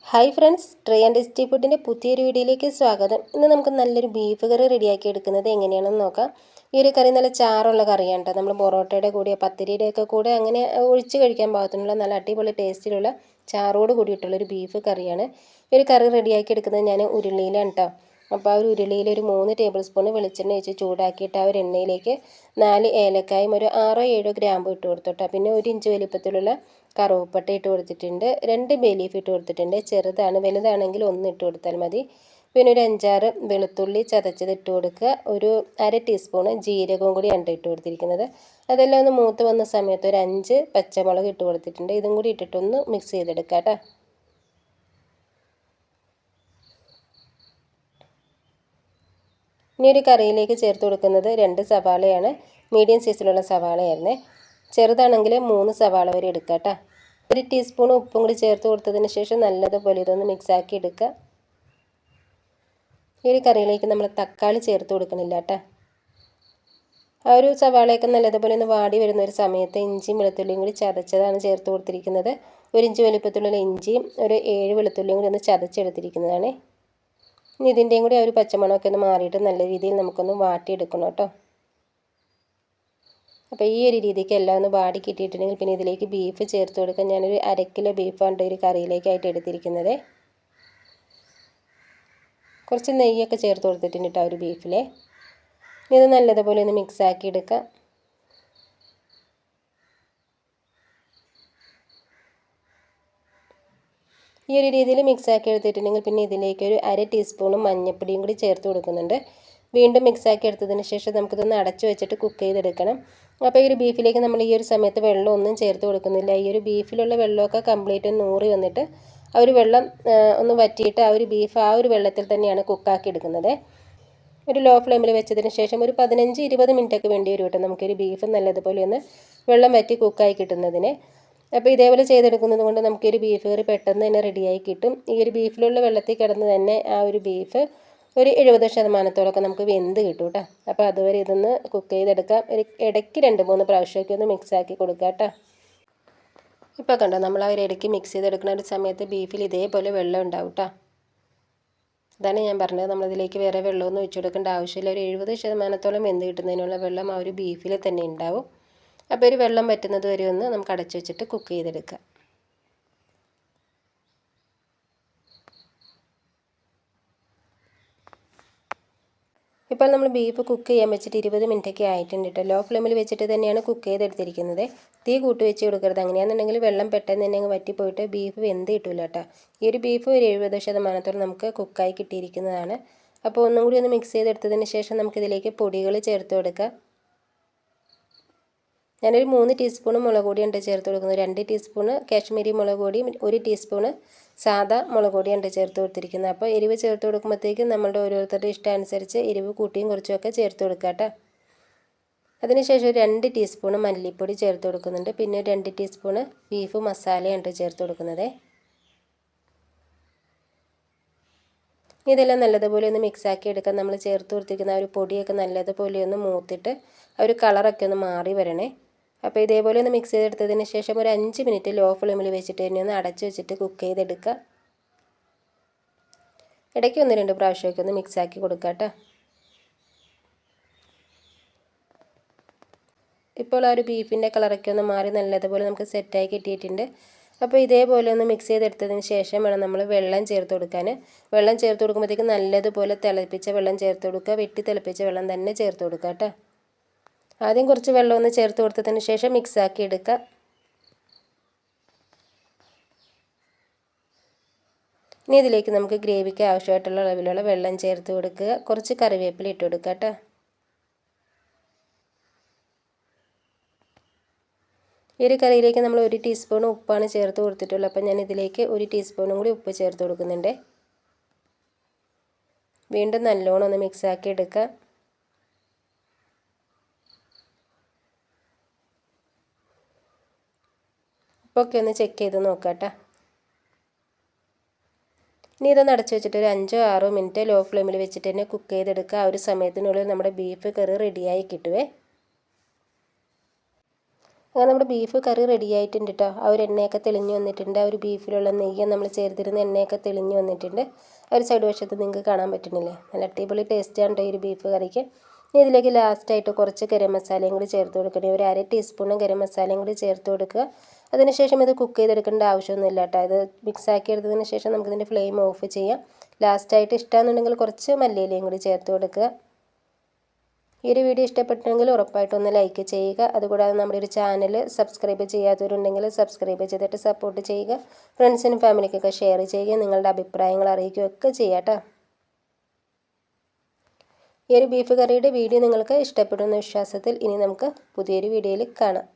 Hi friends, try and tasty ഫുഡിൻ്റെ പുതിയൊരു വീഡിയോയിലേക്ക് സ്വാഗതം. ഇന്ന് നമുക്ക് നല്ലൊരു ബീഫ് കറി റെഡിയാക്കി എടുക്കുന്നത് എങ്ങനെയാണെന്ന് നോക്കാം. ഈ ഒരു കറി നല്ല ചാറുള്ള കറിയാണ് കേട്ടോ. നമ്മൾ പൊറോട്ടയുടെ കൂടെ പത്തിരിയുടെയൊക്കെ കൂടെ അങ്ങനെ ഒഴിച്ച് കഴിക്കാൻ പാകത്തിനുള്ള നല്ല അടിപൊളി ടേസ്റ്റിലുള്ള ചാറോട് കൂടിയിട്ടുള്ളൊരു ബീഫ് കറിയാണ്. ഈ ഒരു കറി റെഡിയാക്കി എടുക്കുന്നത് ഞാൻ ഉരുളിയിലാണ് കേട്ടോ. അപ്പോൾ ആ ഒരു ഉരുളിയിൽ ഒരു 3 ടേബിൾ സ്പൂൺ വെളിച്ചെണ്ണ ഒഴിച്ച് ചൂടാക്കിയിട്ട് ആ ഒരു എണ്ണയിലേക്ക് 4 ഏലക്കായും ഒരു 6-7 ഗ്രാമ്പും ഇട്ട് കൊടുത്തോട്ടോ. പിന്നെ 1 ഇഞ്ച് വലിപ്പത്തിലുള്ള കറുവപ്പട്ട ഇട്ട് കൊടുത്തിട്ടുണ്ട്, 2 ബേ ലീഫ് ഇട്ട് കൊടുത്തിട്ടുണ്ട്. ചെറുതാണ്, വലുതാണെങ്കിൽ 1 ഇട്ട് കൊടുത്താൽ മതി. പിന്നെ ഒരു 5-6 വെളുത്തുള്ളി ചതച്ചത് ഇട്ട് കൊടുക്കുക. ഒരു 1/2 ടീസ്പൂൺ ജീരകവും കൂടിയാണ് ഇട്ട് കൊടുത്തിരിക്കുന്നത്. അതെല്ലാം ഒന്ന് മൂത്ത് വന്ന സമയത്ത് ഒരു 5 പച്ചമുളക് ഇട്ട് കൊടുത്തിട്ടുണ്ട്. ഇതും കൂടി ഇട്ടിട്ടൊന്ന് മിക്സ് ചെയ്തെടുക്കാം കേട്ടോ. ഇനി ഒരു കറിയിലേക്ക് ചേർത്ത് കൊടുക്കുന്നത് 2 സവാളയാണ്. മീഡിയം സൈസിലുള്ള സവാളയായിരുന്നേ. ചെറുതാണെങ്കിൽ 3 സവാള വരെ എടുക്കുക കേട്ടോ. 1 ടീസ്പൂൺ ഉപ്പും കൂടി ചേർത്ത് കൊടുത്തതിന് ശേഷം നല്ലതുപോലെ ഇതൊന്ന് മിക്സാക്കി എടുക്കുക. ഈ ഒരു കറിയിലേക്ക് നമ്മൾ തക്കാളി ചേർത്ത് കൊടുക്കണില്ല കേട്ടോ. ആ ഒരു സവാളയൊക്കെ നല്ലതുപോലെ ഒന്ന് വാടി വരുന്ന ഒരു സമയത്ത് ഇഞ്ചിയും വെളുത്തുള്ളിയും കൂടി ചതച്ചതാണ് ചേർത്ത് കൊടുത്തിരിക്കുന്നത്. 1 ഇഞ്ച് വലിപ്പത്തിലുള്ള ഇഞ്ചിയും ഒരു 7 വെളുത്തുള്ളിയും കൂടി ഒന്ന് ചതച്ചെടുത്തിരിക്കുന്നതാണ്. ഇനി ഇതിൻ്റെയും കൂടി ആ ഒരു പച്ചമണമൊക്കെ ഒന്ന് മാറിയിട്ട് നല്ല രീതിയിൽ നമുക്കൊന്ന് വാട്ടിയെടുക്കണം കേട്ടോ. അപ്പോൾ ഈ ഒരു രീതിക്ക് എല്ലാം ഒന്ന് വാടി കിട്ടിയിട്ടുണ്ടെങ്കിൽ പിന്നെ ഇതിലേക്ക് ബീഫ് ചേർത്ത് കൊടുക്കാം. ഞാനൊരു 1/2 കിലോ ബീഫാണ് ഒരു കറിയിലേക്കായിട്ട് എടുത്തിരിക്കുന്നത്. കുറച്ച് നെയ്യൊക്കെ ചേർത്ത് കൊടുത്തിട്ടുണ്ട് കേട്ടോ ഒരു ബീഫിൽ. ഇത് നല്ലതുപോലെ ഒന്ന് മിക്സാക്കി എടുക്കാം. ഈ ഒരു രീതിയിൽ മിക്സാക്കി എടുത്തിട്ടുണ്ടെങ്കിൽ പിന്നെ ഇതിലേക്ക് ഒരു 1/2 ടീസ്പൂൺ മഞ്ഞൾപ്പൊടിയും കൂടി ചേർത്ത് കൊടുക്കുന്നുണ്ട്. വീണ്ടും മിക്സാക്കി എടുത്തതിന് ശേഷം നമുക്കിതൊന്ന് അടച്ചു വെച്ചിട്ട് കുക്ക് ചെയ്തെടുക്കണം. അപ്പോൾ ഈ ഒരു ബീഫിലേക്ക് നമ്മൾ ഈ ഒരു സമയത്ത് വെള്ളം ഒന്നും ചേർത്ത് കൊടുക്കുന്നില്ല. ഈ ഒരു ബീഫിലുള്ള വെള്ളമൊക്കെ കംപ്ലീറ്റ് ഒന്ന് ഊറി വന്നിട്ട് ആ ഒരു വെള്ളം ഒന്ന് വറ്റിയിട്ട് ആ ഒരു ബീഫ് ആ ഒരു വെള്ളത്തിൽ തന്നെയാണ് കുക്കാക്കി എടുക്കുന്നത്. ഒരു ലോ ഫ്ലെയിമിൽ വെച്ചതിന് ശേഷം ഒരു 15-20 മിനിറ്റൊക്കെ വേണ്ടി വരും കേട്ടോ നമുക്കൊരു ബീഫ് നല്ലതുപോലെ ഒന്ന് വെള്ളം വറ്റി കുക്കായി കിട്ടുന്നതിന്. അപ്പോൾ ഇതേപോലെ ചെയ്തെടുക്കുന്നത് കൊണ്ട് നമുക്കൊരു ബീഫ് കറി പെട്ടെന്ന് തന്നെ റെഡിയായി കിട്ടും. ഈ ഒരു ബീഫിലുള്ള വെള്ളത്തിൽ കിടന്ന് തന്നെ ആ ഒരു ബീഫ് ഒരു 70% നമുക്ക് വെന്ത് കിട്ടും കേട്ടോ. അപ്പോൾ അതുവരെ ഇതൊന്ന് കുക്ക് ചെയ്തെടുക്കാം. ഇടയ്ക്ക് 2-3 പ്രാവശ്യമൊക്കെ ഒന്ന് മിക്സാക്കി കൊടുക്കാം കേട്ടോ. ഇപ്പോൾ കണ്ടോ, നമ്മൾ ആ ഒരു ഇടയ്ക്ക് മിക്സ് ചെയ്തെടുക്കുന്ന ഒരു സമയത്ത് ബീഫിൽ ഇതേപോലെ വെള്ളം ഉണ്ടാവും കേട്ടോ. ഇതാണ് ഞാൻ പറഞ്ഞത്, നമ്മളിതിലേക്ക് വേറെ വെള്ളമൊന്നും ഒഴിച്ചു കൊടുക്കേണ്ട ആവശ്യമില്ല. ഒരു 70% വെന്ത് കിട്ടുന്നതിനുള്ള വെള്ളം ആ ഒരു ബീഫിൽ തന്നെ ഉണ്ടാവും. അപ്പോൾ ഒരു വെള്ളം വറ്റുന്നത് വരെ ഒന്ന് നമുക്ക് അടച്ചു വെച്ചിട്ട് കുക്ക് ചെയ്തെടുക്കാം. ഇപ്പോൾ നമ്മൾ ബീഫ് കുക്ക് ചെയ്യാൻ വെച്ചിട്ട് 20 മിനിറ്റൊക്കെ ആയിട്ടുണ്ട് കേട്ടോ. ലോ ഫ്ലെയിമിൽ വെച്ചിട്ട് തന്നെയാണ് കുക്ക് ചെയ്തെടുത്തിരിക്കുന്നത്. തീ കൂട്ടി വെച്ച് കൊടുക്കരുത്. അങ്ങനെയാണെന്നുണ്ടെങ്കിൽ വെള്ളം പെട്ടെന്ന് തന്നെ അങ്ങ് വറ്റിപ്പോയിട്ട് ബീഫ് വെന്ത് കിട്ടില്ല കേട്ടോ. ഈ ഒരു ബീഫ് ഒരു 70% നമുക്ക് കുക്കായി കിട്ടിയിരിക്കുന്നതാണ്. അപ്പോൾ ഒന്നും കൂടി ഒന്ന് മിക്സ് ചെയ്തെടുത്തതിന് ശേഷം നമുക്കിതിലേക്ക് പൊടികൾ ചേർത്ത് കൊടുക്കാം. ഞാനൊരു 3 ടീസ്പൂൺ മുളക് പൊടിയാണ് ചേർത്ത് കൊടുക്കുന്നത്. 2 ടീസ്പൂൺ കാശ്മീരി മുളക് പൊടിയും 1 ടീസ്പൂൺ സാദാ മുളക് പൊടിയാണ് ചേർത്ത് കൊടുത്തിരിക്കുന്നത്. അപ്പോൾ എരിവ് ചേർത്ത് കൊടുക്കുമ്പോഴത്തേക്കും നമ്മളുടെ ഓരോരുത്തരുടെ ഇഷ്ടം അനുസരിച്ച് എരിവ് കൂട്ടിയും കുറച്ചുമൊക്കെ ചേർത്ത് കൊടുക്കുക കേട്ടോ. അതിനുശേഷം ഒരു 2 ടീസ്പൂൺ മല്ലിപ്പൊടി ചേർത്ത് കൊടുക്കുന്നുണ്ട്. പിന്നെ 2 ടീസ്പൂൺ ബീഫ് മസാലയാണ് ചേർത്ത് കൊടുക്കുന്നത്. ഇതെല്ലാം നല്ലതുപോലെ ഒന്ന് മിക്സാക്കി എടുക്കാം. നമ്മൾ ചേർത്ത് കൊടുത്തിരിക്കുന്ന ആ ഒരു പൊടിയൊക്കെ നല്ലതുപോലെ ഒന്ന് മൂത്തിട്ട് ആ ഒരു കളറൊക്കെ ഒന്ന് മാറി വരണേ. അപ്പോൾ ഇതേപോലെ ഒന്ന് മിക്സ് ചെയ്തെടുത്തതിന് ശേഷം ഒരു 5 മിനിറ്റ് ലോ ഫ്ലെയിമിൽ വെച്ചിട്ട് തന്നെ ഒന്ന് അടച്ചു വെച്ചിട്ട് കുക്ക് ചെയ്തെടുക്കുക. ഇടയ്ക്ക് 1-2 പ്രാവശ്യമൊക്കെ ഒന്ന് മിക്സാക്കി കൊടുക്കുക കേട്ടോ. ഇപ്പോൾ ആ ഒരു ബീഫിൻ്റെ കളറൊക്കെ ഒന്ന് മാറി നല്ലതുപോലെ നമുക്ക് സെറ്റായി കിട്ടിയിട്ടുണ്ട്. അപ്പോൾ ഇതേപോലെ ഒന്ന് മിക്സ് ചെയ്തെടുത്തതിന് ശേഷം വേണം നമ്മൾ വെള്ളം ചേർത്ത് കൊടുക്കാൻ. വെള്ളം ചേർത്ത് കൊടുക്കുമ്പോഴത്തേക്കും നല്ലതുപോലെ തിളപ്പിച്ച വെള്ളം ചേർത്ത് കൊടുക്കുക. വെട്ടി തിളപ്പിച്ച വെള്ളം തന്നെ ചേർത്ത് കൊടുക്കുക കേട്ടോ. ആദ്യം കുറച്ച് വെള്ളം ഒന്ന് ചേർത്ത് കൊടുത്തതിന് ശേഷം മിക്സാക്കി എടുക്കുക. ഇനി ഇതിലേക്ക് നമുക്ക് ഗ്രേവിക്ക് ആവശ്യമായിട്ടുള്ള അളവിലുള്ള വെള്ളം ചേർത്ത് കൊടുക്കുക. കുറച്ച് കറിവേപ്പില ഇട്ട് കൊടുക്കുക കേട്ടോ. ഈ ഒരു കറിയിലേക്ക് നമ്മൾ 1 ടീസ്പൂൺ ഉപ്പാണ് ചേർത്ത് കൊടുത്തിട്ടുള്ളത്. അപ്പം ഞാൻ ഇതിലേക്ക് 1 ടീസ്പൂണും കൂടി ഉപ്പ് ചേർത്ത് കൊടുക്കുന്നുണ്ട്. വീണ്ടും നല്ലോണം ഒന്ന് മിക്സാക്കി എടുക്കുക. ഉപ്പൊക്കെ ഒന്ന് ചെക്ക് ചെയ്ത് നോക്കാം കേട്ടോ. ഇനി ഇതൊന്ന് അടച്ചു വെച്ചിട്ട് ഒരു 5-6 മിനിറ്റ് ലോ ഫ്ലെയിമിൽ വെച്ചിട്ട് തന്നെ കുക്ക് ചെയ്തെടുക്കുക. ആ ഒരു സമയത്തിനുള്ളിൽ നമ്മുടെ ബീഫ് കറി റെഡിയായി കിട്ടുവേ. അങ്ങനെ നമ്മുടെ ബീഫ് കറി റെഡി ആയിട്ടുണ്ട് കേട്ടോ. ആ ഒരു എണ്ണയൊക്കെ തെളിഞ്ഞ് വന്നിട്ടുണ്ട്. ആ ഒരു ബീഫിലുള്ള നെയ്യ് നമ്മൾ ചേർത്തിരുന്ന എണ്ണയൊക്കെ തെളിഞ്ഞ് വന്നിട്ടുണ്ട്. ആ ഒരു സൈഡ് വശത്ത് നിങ്ങൾക്ക് കാണാൻ പറ്റുന്നില്ലേ? നല്ല അടിപൊളി ടേസ്റ്റാണ് കേട്ടോ ഈ ഒരു ബീഫ് കറിക്ക്. ഇനി ഇതിലേക്ക് ലാസ്റ്റായിട്ട് കുറച്ച് ഗരം മസാലയും കൂടി ചേർത്ത് കൊടുക്കണേ. ഒരു 1/2 ടീസ്പൂൺ ഗരം മസാലയും കൂടി ചേർത്ത് കൊടുക്കുക. അതിനുശേഷം ഇത് കുക്ക് ചെയ്തെടുക്കേണ്ട ആവശ്യമൊന്നുമില്ല കേട്ടോ. ഇത് മിക്സാക്കി എടുത്തതിന് ശേഷം നമുക്കിതിൻ്റെ ഫ്ലെയിം ഓഫ് ചെയ്യാം. ലാസ്റ്റായിട്ട് ഇഷ്ടമാണെന്നുണ്ടെങ്കിൽ കുറച്ച് മല്ലിയിലയും കൂടി ചേർത്ത് കൊടുക്കുക. ഈ ഒരു വീഡിയോ ഇഷ്ടപ്പെട്ടെങ്കിൽ ഉറപ്പായിട്ടൊന്ന് ലൈക്ക് ചെയ്യുക. അതുകൂടാതെ നമ്മുടെ ഒരു ചാനൽ സബ്സ്ക്രൈബ് ചെയ്യാത്തവരുണ്ടെങ്കിൽ സബ്സ്ക്രൈബ് ചെയ്തിട്ട് സപ്പോർട്ട് ചെയ്യുക. ഫ്രണ്ട്സിനും ഫാമിലിക്കൊക്കെ ഷെയർ ചെയ്യുക. നിങ്ങളുടെ അഭിപ്രായങ്ങൾ അറിയിക്കുകയൊക്കെ ചെയ്യാം കേട്ടോ. ഈ ഒരു ബീഫ് കറിയുടെ വീഡിയോ നിങ്ങൾക്ക് ഇഷ്ടപ്പെടുന്ന വിശ്വാസത്തിൽ ഇനി നമുക്ക് പുതിയൊരു വീഡിയോയിൽ കാണാം.